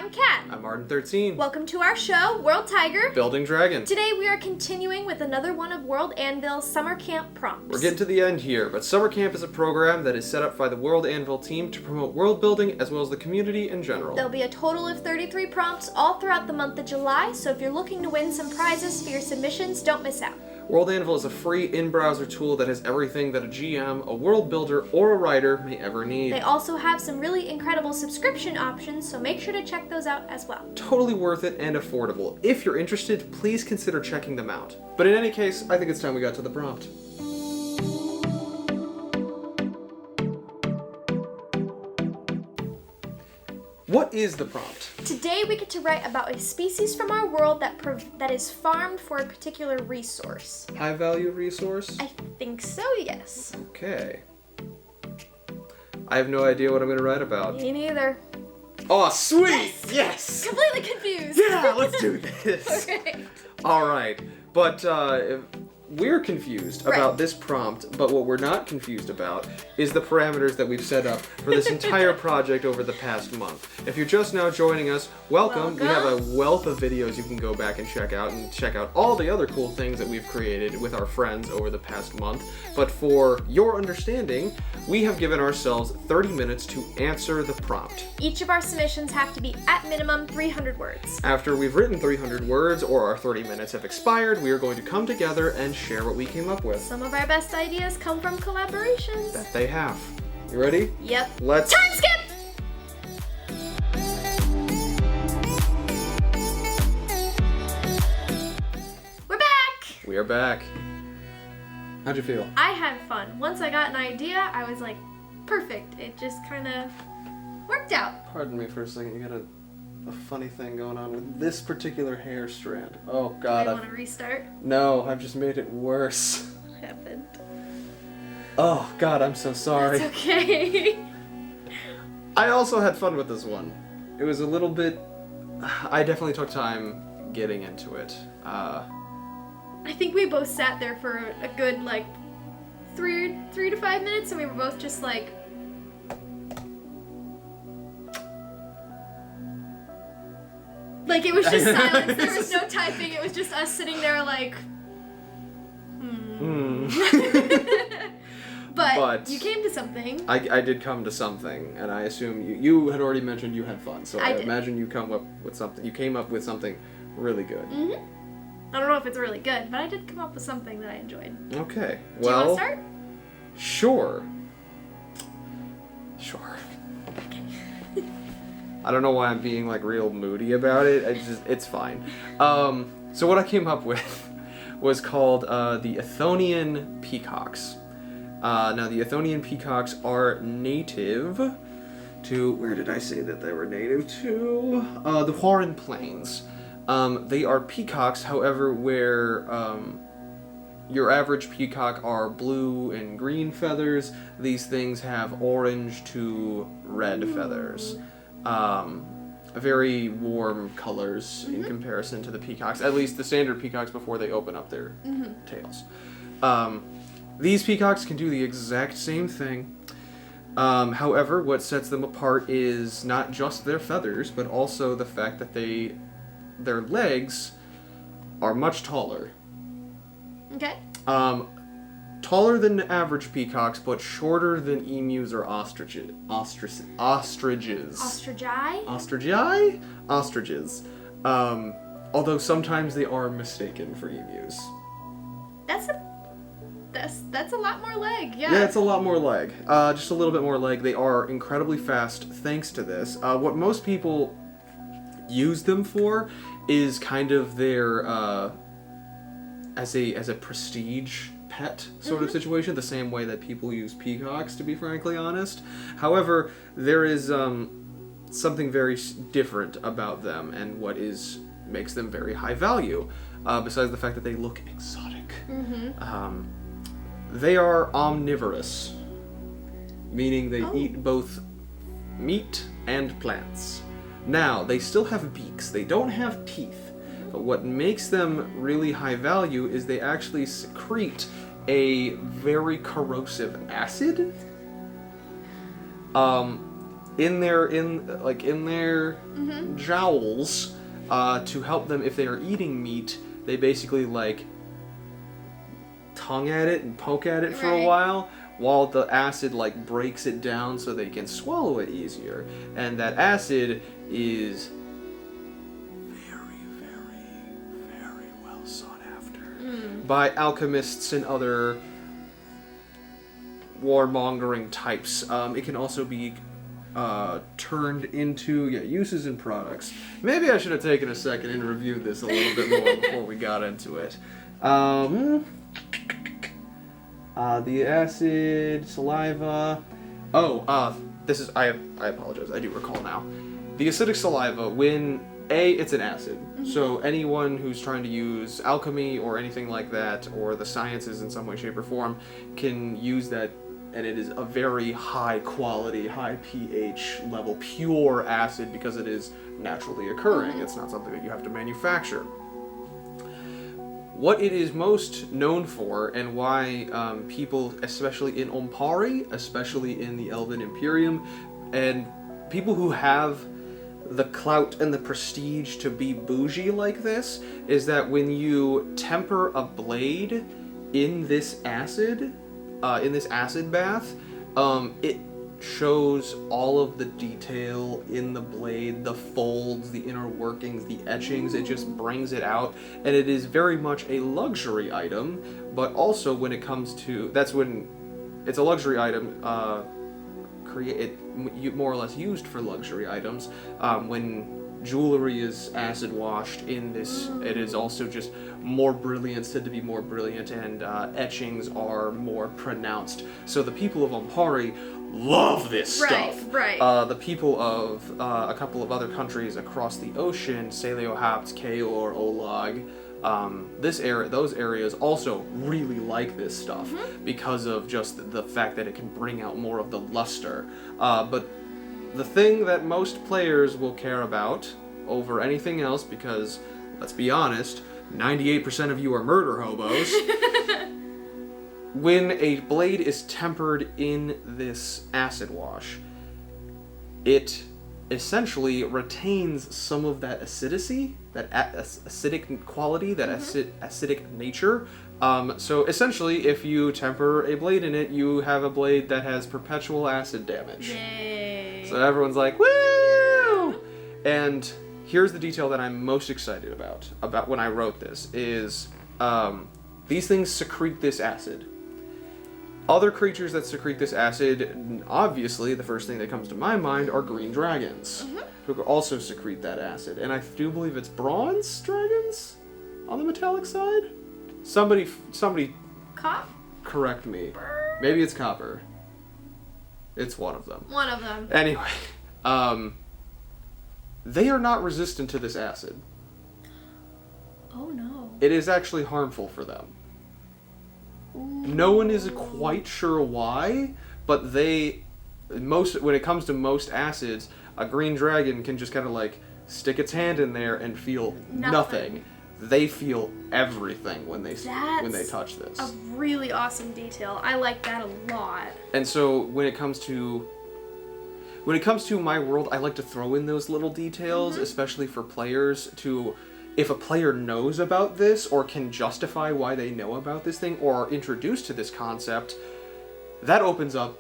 I'm Kat. I'm Arden 13. Welcome to our show, World Tiger. Building Dragon. Today we are continuing with another one of World Anvil's summer camp prompts. We're getting to the end here, but summer camp is a program that is set up by the World Anvil team to promote world building as well as the community in general. There'll be a total of 33 prompts all throughout the month of July, so if you're looking to win some prizes for your submissions, don't miss out. World Anvil is a free in-browser tool that has everything that a GM, a world builder, or a writer may ever need. They also have some really incredible subscription options, so make sure to check those out as well. Totally worth it and affordable. If you're interested, please consider checking them out. But in any case, I think it's time we got to the prompt. What is the prompt? Today we get to write about a species from our world that is farmed for a particular resource. High value resource? I think so, yes. Okay. I have no idea what I'm going to write about. Me neither. Oh, sweet! Yes! Completely confused. Yeah, let's do this. Okay. All right, but we're confused about this prompt, but what we're not confused about is the parameters that we've set up for this entire project over the past month. If you're just now joining us, welcome. We have a wealth of videos you can go back and check out all the other cool things that we've created with our friends over the past month. But for your understanding, we have given ourselves 30 minutes to answer the prompt. Each of our submissions have to be at minimum 300 words. After we've written 300 words or our 30 minutes have expired, we are going to come together and share what we came up with. Some of our best ideas come from collaborations. That they have. You ready? Yep. Let's... Time skip! We're back! We are back. How'd you feel? I had fun. Once I got an idea, I was like, perfect. It just kind of worked out. Pardon me for a second. You got a funny thing going on with this particular hair strand. Oh God! I want to restart. No, I've just made it worse. What happened? Oh God, I'm so sorry. It's okay. I also had fun with this one. It was a little bit. I definitely took time getting into it. I think we both sat there for a good like three to 5 minutes, and we were both just like. Like, it was just silence, there was no typing, it was just us sitting there like, But you came to something. I did come to something, and I assume you had already mentioned you had fun, so I imagine you came up with something really good. I don't know if it's really good, but I did come up with something that I enjoyed. Okay, well... Do you want to start? Sure. I don't know why I'm being like real moody about it. It's fine. So what I came up with was called the Ethonian Peacocks. Now the Ethonian Peacocks are native to, where did I say that they were native to? The Harlion Plains. They are peacocks, however, where your average peacock are blue and green feathers. These things have orange to red feathers. Very warm colors in comparison to the peacocks, at least the standard peacocks before they open up their tails. These peacocks can do the exact same thing. However, what sets them apart is not just their feathers, but also the fact that their legs are much taller. Okay. Taller than average peacocks, but shorter than emus or ostriches. Ostriches. Ostriches. Although sometimes they are mistaken for emus. That's a lot more leg, yeah. Yeah, it's a lot more leg. Just a little bit more leg. They are incredibly fast thanks to this. What most people use them for is kind of their as a prestige pet sort of situation, the same way that people use peacocks, to be frankly honest. However, there is something very different about them, and what makes them very high value, besides the fact that they look exotic. They are omnivorous, meaning they eat both meat and plants. Now, they still have beaks. They don't have teeth. But what makes them really high value is they actually secrete a very corrosive acid. in their jowls to help them if they are eating meat. They basically like tongue at it and poke at it for a while the acid like breaks it down so they can swallow it easier. And that acid is very, very, very well sought after by alchemists and other warmongering types. It can also be turned into uses and products. Maybe I should have taken a second and reviewed this a little bit more before we got into it. The acid, saliva. This is I apologize. I do recall now. The acidic saliva, when it's an acid. So anyone who's trying to use alchemy or anything like that, or the sciences in some way, shape, or form, can use that. And it is a very high quality, high pH level, pure acid because it is naturally occurring. It's not something that you have to manufacture. What it is most known for, and why people, especially in Ompari, especially in the Elven Imperium, and people who have the clout and the prestige to be bougie like this, is that when you temper a blade in this acid bath, it shows all of the detail in the blade, the folds, the inner workings, the etchings. It just brings it out, and it is very much a luxury item. But also, when it comes to that's when it's a luxury item, more or less used for luxury items. When jewelry is acid washed in this, it is also just more brilliant, said to be more brilliant, and etchings are more pronounced. So the people of Ompari love this stuff. Right. The people of a couple of other countries across the ocean, Seleohapt, Kaor, Olag, those areas also really like this stuff because of just the fact that it can bring out more of the luster. But the thing that most players will care about over anything else, because, let's be honest, 98% of you are murder hobos, when a blade is tempered in this acid wash, it essentially retains some of that acidity, that acidic quality, that acidic nature. So essentially, if you temper a blade in it, you have a blade that has perpetual acid damage. Yay. So everyone's like, woo! And here's the detail that I'm most excited about when I wrote this, is these things secrete this acid. Other creatures that secrete this acid, obviously, the first thing that comes to my mind are green dragons, who also secrete that acid. And I do believe it's bronze dragons on the metallic side? Somebody correct me. Maybe it's copper. It's one of them. One of them. Anyway, they are not resistant to this acid. Oh no. It is actually harmful for them. Ooh. No one is quite sure why, but when it comes to most acids, a green dragon can just kind of like stick its hand in there and feel nothing. They feel everything when they touch this. A really awesome detail. I like that a lot. And so when it comes to my world, I like to throw in those little details, especially for players to, if a player knows about this or can justify why they know about this thing or are introduced to this concept, that opens up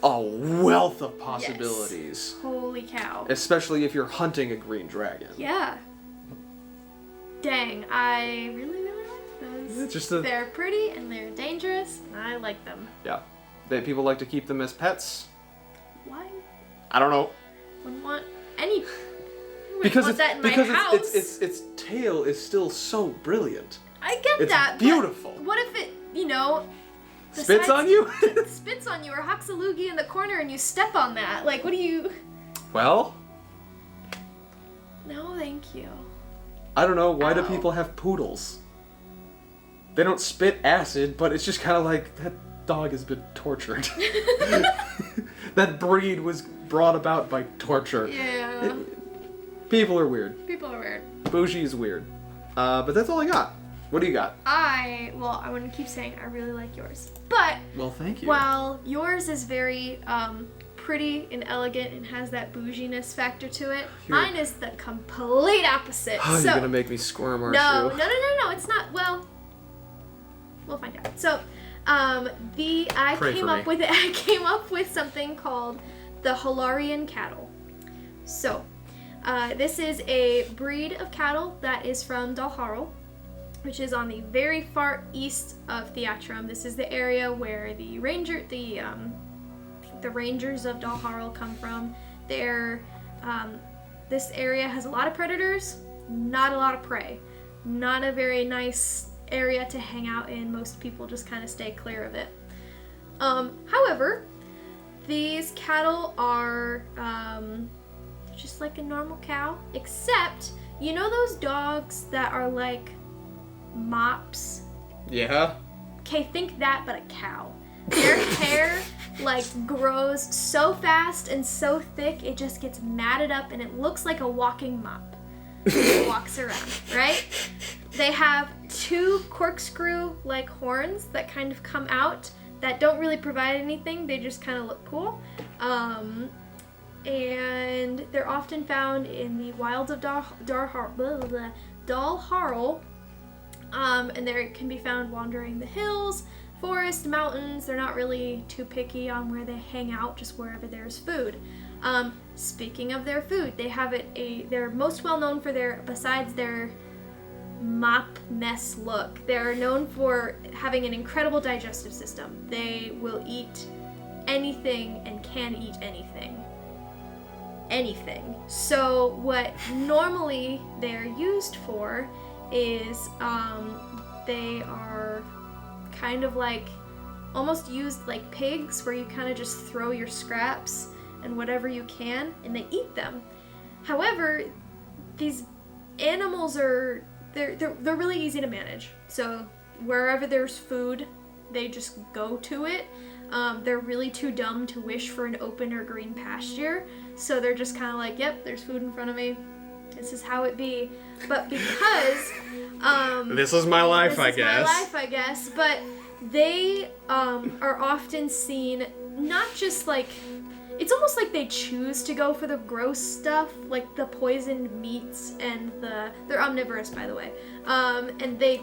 a wealth of possibilities. Yes. Holy cow. Especially if you're hunting a green dragon. Yeah. Dang, I really, really like those. They're pretty and they're dangerous, and I like them. Yeah. People like to keep them as pets. Why? I don't know. Wouldn't want any. Because house. its tail is still so brilliant. I get that. It's beautiful. What if it, spits on you? Spits on you, or hucks a loogie in the corner and you step on that? Like, what do you? Well. No, thank you. I don't know. Why do people have poodles? They don't spit acid, but it's just kind of like that dog has been tortured. That breed was brought about by torture. Yeah. People are weird. People are weird. Bougie is weird. But that's all I got. What do you got? I want to keep saying I really like yours. But well, thank you. While yours is very pretty and elegant and has that bouginess factor to it. Mine is the complete opposite. Oh, so, you're gonna make me squirm, aren't no, you? no, it's not. Well, we'll find out. So, I came up with something called the Harlion Cattle. So, this is a breed of cattle that is from Dalharl, which is on the very far east of Theatrum. This is the area where the Rangers of Dalharl come from. This area has a lot of predators, not a lot of prey. Not a very nice area to hang out in. Most people just kind of stay clear of it. However, these cattle are just like a normal cow, except, you know those dogs that are like mops? Yeah? Okay, think that, but a cow. Their hair like grows so fast and so thick it just gets matted up and it looks like a walking mop. It walks around, right? They have 2 corkscrew like horns that kind of come out that don't really provide anything. They just kind of look cool. And they're often found in the wilds of Dalharl. And they can be found wandering the hills, forest, mountains. They're not really too picky on where they hang out, just wherever there's food. Speaking of their food, they're most well known for besides their mop mess look, they're known for having an incredible digestive system. They will eat anything and can eat anything. So what normally they're used for is they are kind of like almost used like pigs, where you kind of just throw your scraps and whatever you can and they eat them. However, these animals are they're really easy to manage. So wherever there's food, they just go to it. They're really too dumb to wish for an open or green pasture, so they're just kind of like, yep, there's food in front of me. This is how it be. But because this is my life, I guess. But they are often seen not just like, it's almost like they choose to go for the gross stuff, like the poisoned meats and they're omnivorous, by the way. And they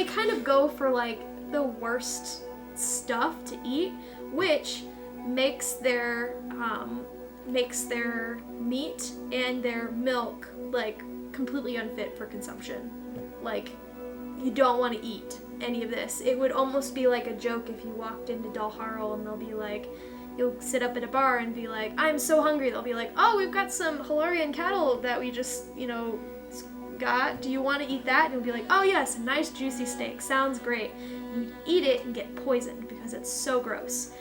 kind of go for like the worst stuff to eat, which makes their meat and their milk like completely unfit for consumption. Like, you don't want to eat any of this. It would almost be like a joke if you walked into Dalharl and they'll be like, you'll sit up at a bar and be like, I'm so hungry. They'll be like, oh, we've got some Harlion cattle that we just, got. Do you want to eat that? And you'll be like, oh yes, a nice juicy steak. Sounds great. You eat it and get poisoned because it's so gross.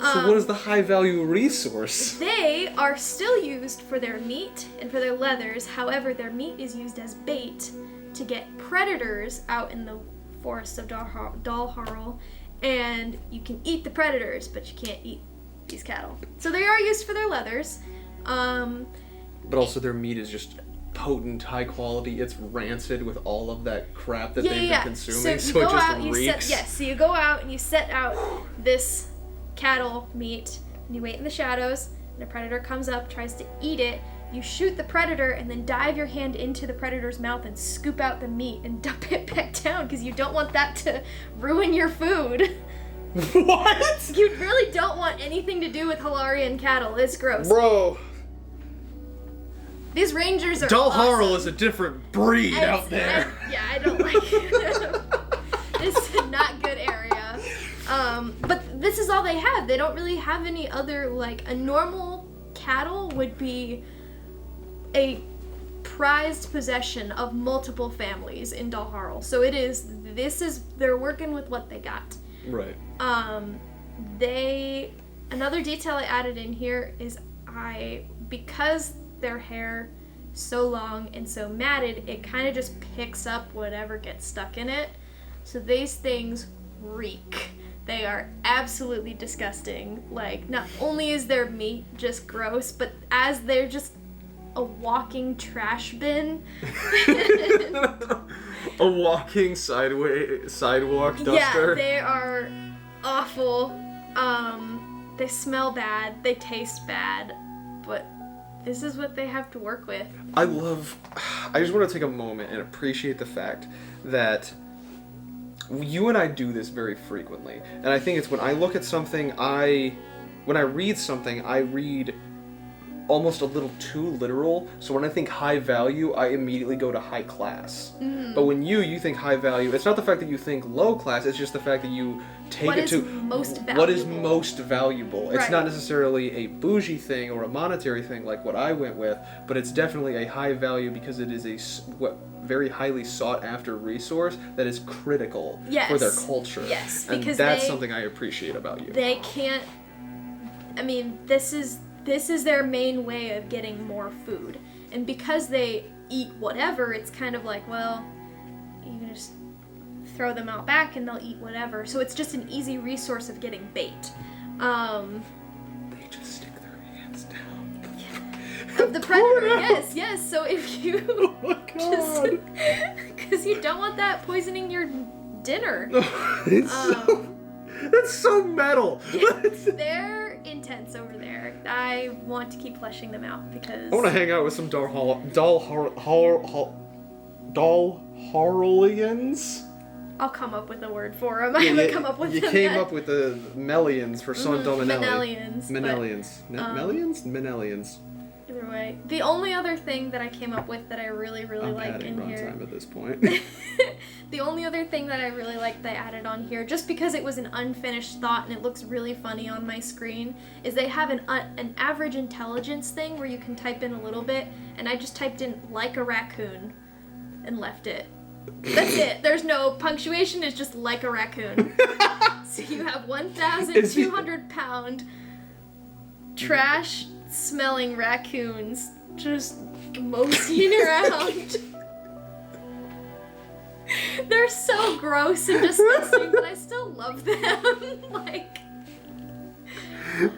So what is the high value resource? They are still used for their meat and for their leathers. However, their meat is used as bait to get predators out in the forests of Dalharl, and you can eat the predators, but you can't eat these cattle. So they are used for their leathers. But also their meat is just potent, high quality. It's rancid with all of that crap that they've been consuming, so it just reeks. So you go out and you set out this cattle meat, and you wait in the shadows, and a predator comes up, tries to eat it. You shoot the predator and then dive your hand into the predator's mouth and scoop out the meat and dump it back down because you don't want that to ruin your food. What? You really don't want anything to do with Harlion cattle. It's gross. Bro. These rangers are Dalharl awesome. is a different breed out there. I don't like it. It's a not good area. But this is all they have. They don't really have any other, like, a normal cattle would be a prized possession of multiple families in Dalharl. So they're working with what they got. Right. Another detail I added in here is because their hair so long and so matted, it kind of just picks up whatever gets stuck in it. So these things reek. They are absolutely disgusting. Like, not only is their meat just gross, but as they're just a walking trash bin. A walking sidewalk duster. Yeah, they are awful. they smell bad, they taste bad, but this is what they have to work with. I just want to take a moment and appreciate the fact that you and I do this very frequently. And I think it's when I look at something, when I read something, I read almost a little too literal. So when I think high value, I immediately go to high class. But when you think high value, it's not the fact that you think low class, it's just the fact that you take it to what is most valuable. It's not necessarily a bougie thing or a monetary thing like what I went with, but it's definitely a high value because it is a very highly sought after resource that is critical for their culture. Yes, and because that's something I appreciate about you. They can't, I mean, this is their main way of getting more food. And because they eat whatever, it's kind of like, well, you can just throw them out back and they'll eat whatever. So it's just an easy resource of getting bait. They just stick their hands down. Of the predator, yes. So if you Oh my god. because you don't want that poisoning your dinner. That's so metal. They're intense over there. I want to keep fleshing them out because I want to hang out with some Harlions. I'll come up with a word for them. I haven't come up with You them came yet. up with the Melians for Son Dominelli. Menellians. Menellians. Either way. The only other thing that I came up with that I really like in here. Runtime at this point. The only other thing that I really liked that I added on here, just because it was an unfinished thought and it looks really funny on my screen, is they have an average intelligence thing where you can type in a little bit, and I just typed in like a raccoon and left it. That's it. There's no punctuation, it's just like a raccoon. So you have 1,200-pound trash smelling raccoons just moseying around. They're so gross and disgusting, but I still love them. Like,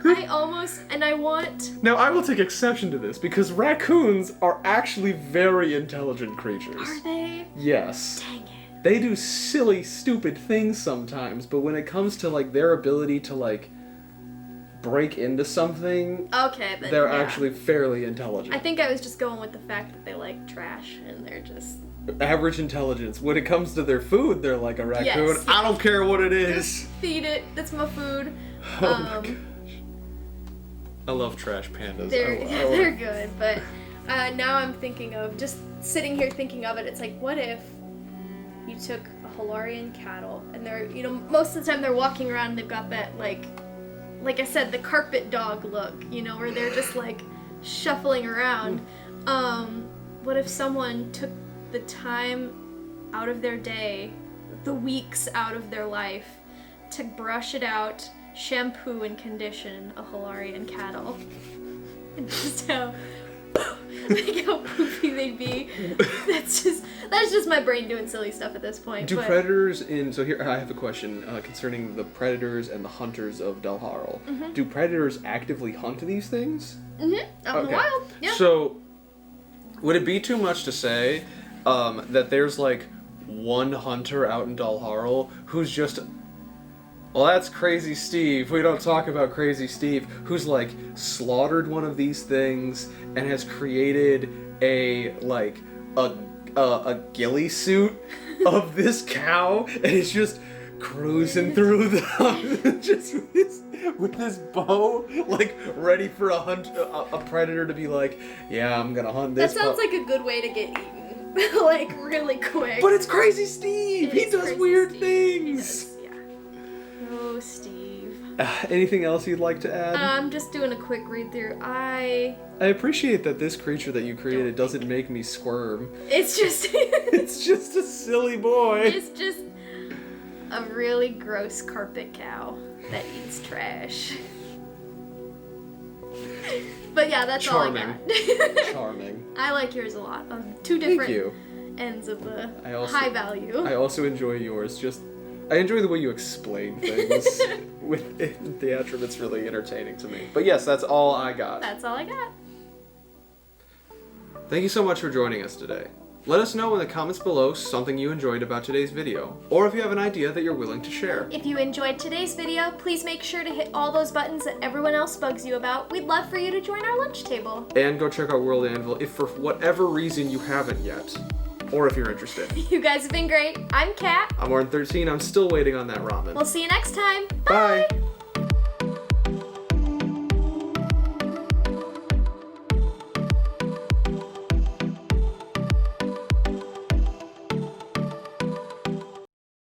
I want... Now, I will take exception to this, because raccoons are actually very intelligent creatures. Are they? Yes. Dang it. They do silly, stupid things sometimes, but when it comes to, like, their ability to, like, break into something, okay, then, they're actually fairly intelligent. I think I was just going with the fact that they like trash, and they're just... Average intelligence. When it comes to their food, they're like a raccoon. Yes. I don't care what it is. Just feed it. That's my food. Oh my gosh. I love trash pandas. They're good, but now I'm thinking of, just sitting here thinking of it, it's like, what if you took a Harlion cattle, and they're, you know, most of the time they're walking around and they've got that, like I said, the carpet dog look, you know, where they're just, like, shuffling around. What if someone took the time out of their day, the weeks out of their life, to brush it out, shampoo and condition a Harlion cattle? And just how poopy they'd be. That's just my brain doing silly stuff at this point. Do predators so here I have a question concerning the predators and the hunters of Del Harl. Mm-hmm. Do predators actively hunt these things? Mm-hmm. Out in the wild, yeah. So, would it be too much to say that there's like one hunter out in Del Harl who's just, well, that's Crazy Steve. We don't talk about Crazy Steve, who's like slaughtered one of these things and has created a ghillie suit of this cow, and is just cruising through the just with this bow, like ready for a predator to be like, yeah, I'm gonna hunt this. That sounds like a good way to get eaten. Like, really quick. But it's Crazy Steve! He does weird things! He does, yeah. Oh, Steve. Anything else you'd like to add? I'm just doing a quick read through. I appreciate that this creature that you created doesn't make me squirm. It's just... It's just a silly boy. It's just a really gross carpet cow that eats trash. But yeah, that's Charming. all I got. Charming. I like yours a lot. Two different ends of the high value. I also enjoy yours. I enjoy the way you explain things with Theatrum. It's really entertaining to me. But yes, that's all I got. That's all I got. Thank you so much for joining us today. Let us know in the comments below something you enjoyed about today's video, or if you have an idea that you're willing to share. If you enjoyed today's video, please make sure to hit all those buttons that everyone else bugs you about. We'd love for you to join our lunch table. And go check out World Anvil if for whatever reason you haven't yet, or if you're interested. You guys have been great. I'm Kat. I'm Arden13. I'm still waiting on that ramen. We'll see you next time. Bye. Bye.